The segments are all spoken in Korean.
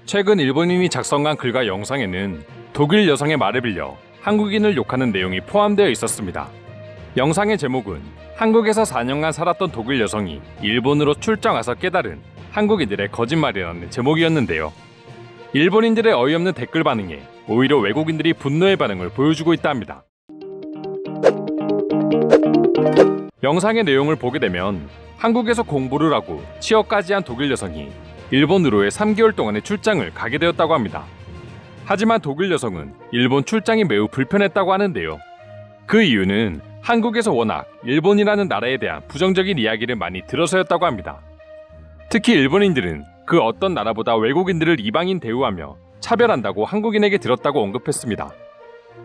최근 일본인이 작성한 글과 영상에는 독일 여성의 말을 빌려 한국인을 욕하는 내용이 포함되어 있었습니다. 영상의 제목은 한국에서 4년간 살았던 독일 여성이 일본으로 출장 와서 깨달은 한국인들의 거짓말이라는 제목이었는데요. 일본인들의 어이없는 댓글 반응에 오히려 외국인들이 분노의 반응을 보여주고 있다 합니다. 영상의 내용을 보게 되면 한국에서 공부를 하고 취업까지 한 독일 여성이 일본으로의 3개월 동안의 출장을 가게 되었다고 합니다. 하지만 독일 여성은 일본 출장이 매우 불편했다고 하는데요. 그 이유는 한국에서 워낙 일본이라는 나라에 대한 부정적인 이야기를 많이 들어서였다고 합니다. 특히 일본인들은 그 어떤 나라보다 외국인들을 이방인 대우하며 차별한다고 한국인에게 들었다고 언급했습니다.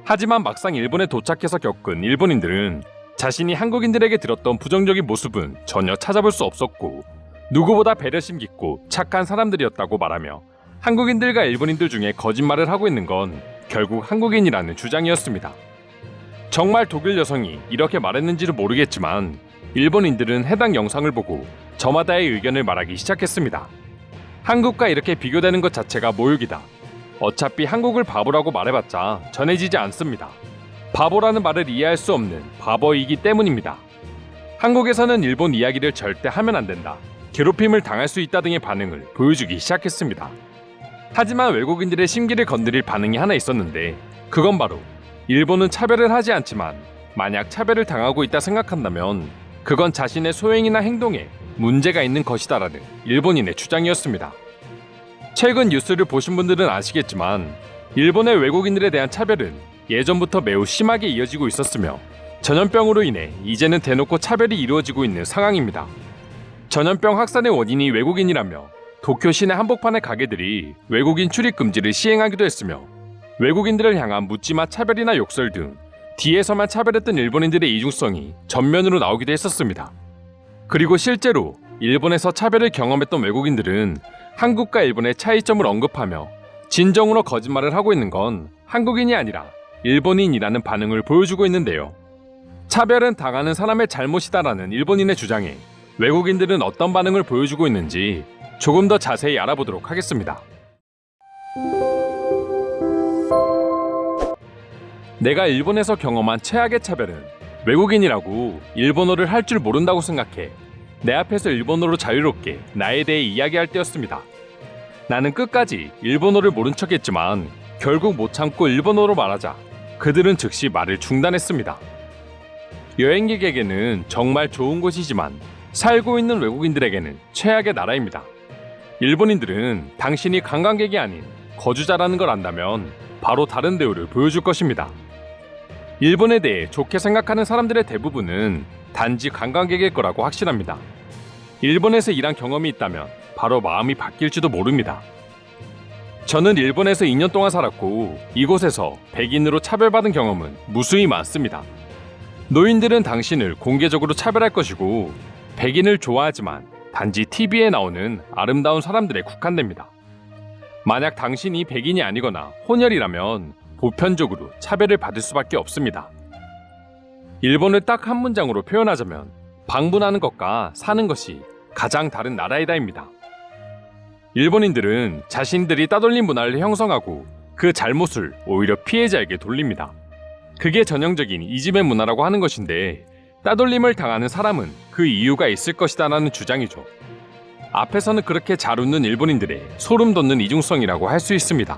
하지만 막상 일본에 도착해서 겪은 일본인들은 자신이 한국인들에게 들었던 부정적인 모습은 전혀 찾아볼 수 없었고 누구보다 배려심 깊고 착한 사람들이었다고 말하며 한국인들과 일본인들 중에 거짓말을 하고 있는 건 결국 한국인이라는 주장이었습니다. 정말 독일 여성이 이렇게 말했는지는 모르겠지만 일본인들은 해당 영상을 보고 저마다의 의견을 말하기 시작했습니다. 한국과 이렇게 비교되는 것 자체가 모욕이다. 어차피 한국을 바보라고 말해봤자 전해지지 않습니다. 바보라는 말을 이해할 수 없는 바보이기 때문입니다. 한국에서는 일본 이야기를 절대 하면 안 된다. 괴롭힘을 당할 수 있다 등의 반응을 보여주기 시작했습니다. 하지만 외국인들의 심기를 건드릴 반응이 하나 있었는데 그건 바로 일본은 차별을 하지 않지만 만약 차별을 당하고 있다 생각한다면 그건 자신의 소행이나 행동에 문제가 있는 것이다라는 일본인의 주장이었습니다. 최근 뉴스를 보신 분들은 아시겠지만 일본의 외국인들에 대한 차별은 예전부터 매우 심하게 이어지고 있었으며 전염병으로 인해 이제는 대놓고 차별이 이루어지고 있는 상황입니다. 전염병 확산의 원인이 외국인이라며 도쿄 시내 한복판의 가게들이 외국인 출입 금지를 시행하기도 했으며 외국인들을 향한 묻지마 차별이나 욕설 등 뒤에서만 차별했던 일본인들의 이중성이 전면으로 나오기도 했었습니다. 그리고 실제로 일본에서 차별을 경험했던 외국인들은 한국과 일본의 차이점을 언급하며 진정으로 거짓말을 하고 있는 건 한국인이 아니라 일본인이라는 반응을 보여주고 있는데요. 차별은 당하는 사람의 잘못이다라는 일본인의 주장에 외국인들은 어떤 반응을 보여주고 있는지 조금 더 자세히 알아보도록 하겠습니다. 내가 일본에서 경험한 최악의 차별은 외국인이라고 일본어를 할 줄 모른다고 생각해 내 앞에서 일본어로 자유롭게 나에 대해 이야기할 때였습니다. 나는 끝까지 일본어를 모른 척했지만 결국 못 참고 일본어로 말하자 그들은 즉시 말을 중단했습니다. 여행객에게는 정말 좋은 곳이지만 살고 있는 외국인들에게는 최악의 나라입니다. 일본인들은 당신이 관광객이 아닌 거주자라는 걸 안다면 바로 다른 대우를 보여줄 것입니다. 일본에 대해 좋게 생각하는 사람들의 대부분은 단지 관광객일 거라고 확신합니다. 일본에서 일한 경험이 있다면 바로 마음이 바뀔지도 모릅니다. 저는 일본에서 2년 동안 살았고 이곳에서 백인으로 차별받은 경험은 무수히 많습니다. 노인들은 당신을 공개적으로 차별할 것이고 백인을 좋아하지만 단지 TV에 나오는 아름다운 사람들에 국한됩니다. 만약 당신이 백인이 아니거나 혼혈이라면 보편적으로 차별을 받을 수밖에 없습니다. 일본을 딱 한 문장으로 표현하자면 방문하는 것과 사는 것이 가장 다른 나라이다입니다. 일본인들은 자신들이 따돌림 문화를 형성하고 그 잘못을 오히려 피해자에게 돌립니다. 그게 전형적인 이지메 문화라고 하는 것인데 따돌림을 당하는 사람은 그 이유가 있을 것이다라는 주장이죠. 앞에서는 그렇게 잘 웃는 일본인들의 소름 돋는 이중성이라고 할 수 있습니다.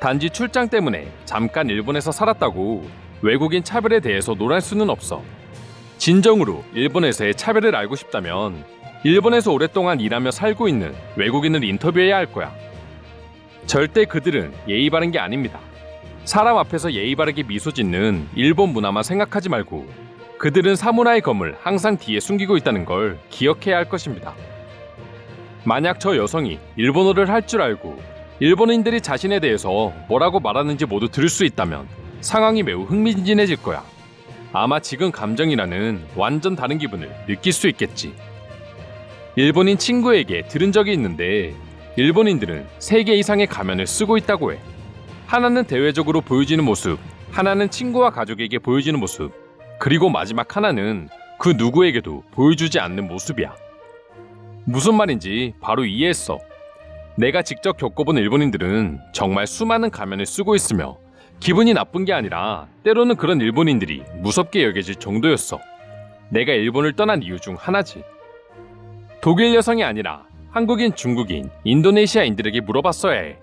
단지 출장 때문에 잠깐 일본에서 살았다고 외국인 차별에 대해서 논할 수는 없어. 진정으로 일본에서의 차별을 알고 싶다면 일본에서 오랫동안 일하며 살고 있는 외국인을 인터뷰해야 할 거야. 절대 그들은 예의 바른 게 아닙니다. 사람 앞에서 예의 바르게 미소 짓는 일본 문화만 생각하지 말고 그들은 사무라이 검을 항상 뒤에 숨기고 있다는 걸 기억해야 할 것입니다. 만약 저 여성이 일본어를 할 줄 알고 일본인들이 자신에 대해서 뭐라고 말하는지 모두 들을 수 있다면 상황이 매우 흥미진진해질 거야. 아마 지금 감정이라는 완전 다른 기분을 느낄 수 있겠지. 일본인 친구에게 들은 적이 있는데 일본인들은 3개 이상의 가면을 쓰고 있다고 해. 하나는 대외적으로 보여지는 모습, 하나는 친구와 가족에게 보여지는 모습, 그리고 마지막 하나는 그 누구에게도 보여주지 않는 모습이야. 무슨 말인지 바로 이해했어. 내가 직접 겪어본 일본인들은 정말 수많은 가면을 쓰고 있으며 기분이 나쁜 게 아니라 때로는 그런 일본인들이 무섭게 여겨질 정도였어. 내가 일본을 떠난 이유 중 하나지. 독일 여성이 아니라 한국인, 중국인, 인도네시아인들에게 물어봤어야 해.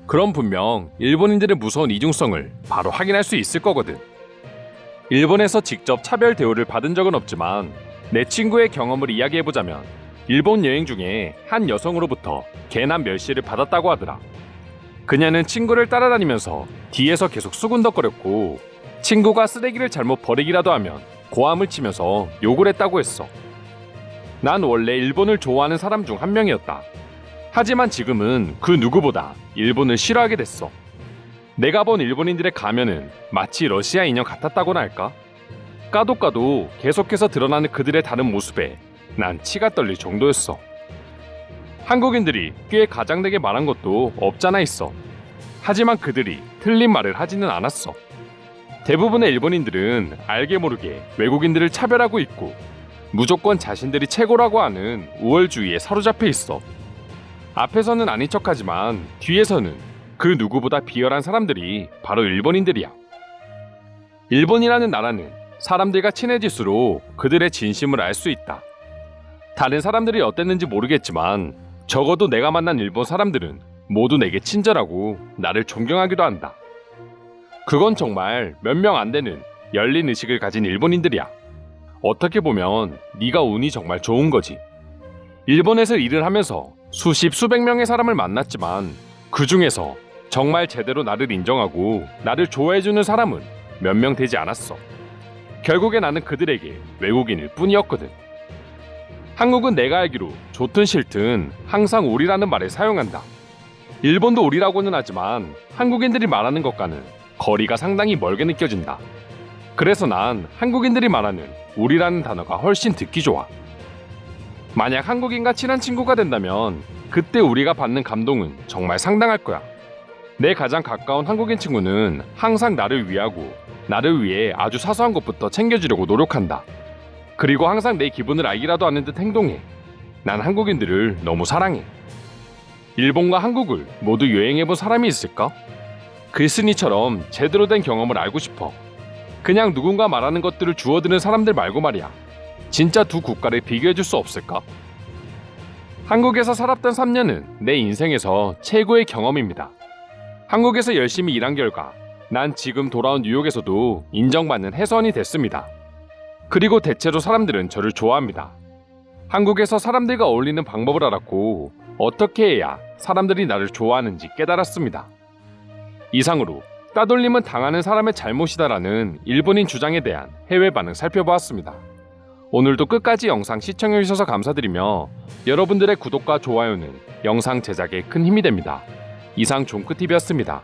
그럼 분명 일본인들의 무서운 이중성을 바로 확인할 수 있을 거거든. 일본에서 직접 차별 대우를 받은 적은 없지만 내 친구의 경험을 이야기해보자면 일본 여행 중에 한 여성으로부터 개남 멸시를 받았다고 하더라. 그녀는 친구를 따라다니면서 뒤에서 계속 수군덕거렸고 친구가 쓰레기를 잘못 버리기라도 하면 고함을 치면서 욕을 했다고 했어. 난 원래 일본을 좋아하는 사람 중 한 명이었다. 하지만 지금은 그 누구보다 일본을 싫어하게 됐어. 내가 본 일본인들의 가면은 마치 러시아 인형 같았다고나 할까? 까도 계속해서 드러나는 그들의 다른 모습에 난 치가 떨릴 정도였어. 한국인들이 꽤 가장되게 말한 것도 없잖아 있어. 하지만 그들이 틀린 말을 하지는 않았어. 대부분의 일본인들은 알게 모르게 외국인들을 차별하고 있고 무조건 자신들이 최고라고 하는 우월주의에 사로잡혀 있어. 앞에서는 아닌 척하지만 뒤에서는 그 누구보다 비열한 사람들이 바로 일본인들이야. 일본이라는 나라는 사람들과 친해질수록 그들의 진심을 알 수 있다. 다른 사람들이 어땠는지 모르겠지만 적어도 내가 만난 일본 사람들은 모두 내게 친절하고 나를 존경하기도 한다. 그건 정말 몇 명 안 되는 열린 의식을 가진 일본인들이야. 어떻게 보면 네가 운이 정말 좋은 거지. 일본에서 일을 하면서 수십 수백 명의 사람을 만났지만 그 중에서 정말 제대로 나를 인정하고 나를 좋아해주는 사람은 몇 명 되지 않았어. 결국에 나는 그들에게 외국인일 뿐이었거든. 한국은 내가 알기로 좋든 싫든 항상 우리라는 말을 사용한다. 일본도 우리라고는 하지만 한국인들이 말하는 것과는 거리가 상당히 멀게 느껴진다. 그래서 난 한국인들이 말하는 우리라는 단어가 훨씬 듣기 좋아. 만약 한국인과 친한 친구가 된다면 그때 우리가 받는 감동은 정말 상당할 거야. 내 가장 가까운 한국인 친구는 항상 나를 위하고 나를 위해 아주 사소한 것부터 챙겨주려고 노력한다. 그리고 항상 내 기분을 알기라도 하는 듯 행동해. 난 한국인들을 너무 사랑해. 일본과 한국을 모두 여행해본 사람이 있을까? 글쓴이처럼 제대로 된 경험을 알고 싶어. 그냥 누군가 말하는 것들을 주워드는 사람들 말고 말이야. 진짜 두 국가를 비교해줄 수 없을까? 한국에서 살았던 3년은 내 인생에서 최고의 경험입니다. 한국에서 열심히 일한 결과 난 지금 돌아온 뉴욕에서도 인정받는 해선이 됐습니다. 그리고 대체로 사람들은 저를 좋아합니다. 한국에서 사람들과 어울리는 방법을 알았고 어떻게 해야 사람들이 나를 좋아하는지 깨달았습니다. 이상으로 따돌림은 당하는 사람의 잘못이다라는 일본인 주장에 대한 해외 반응 살펴보았습니다. 오늘도 끝까지 영상 시청해주셔서 감사드리며 여러분들의 구독과 좋아요는 영상 제작에 큰 힘이 됩니다. 이상 종크TV였습니다.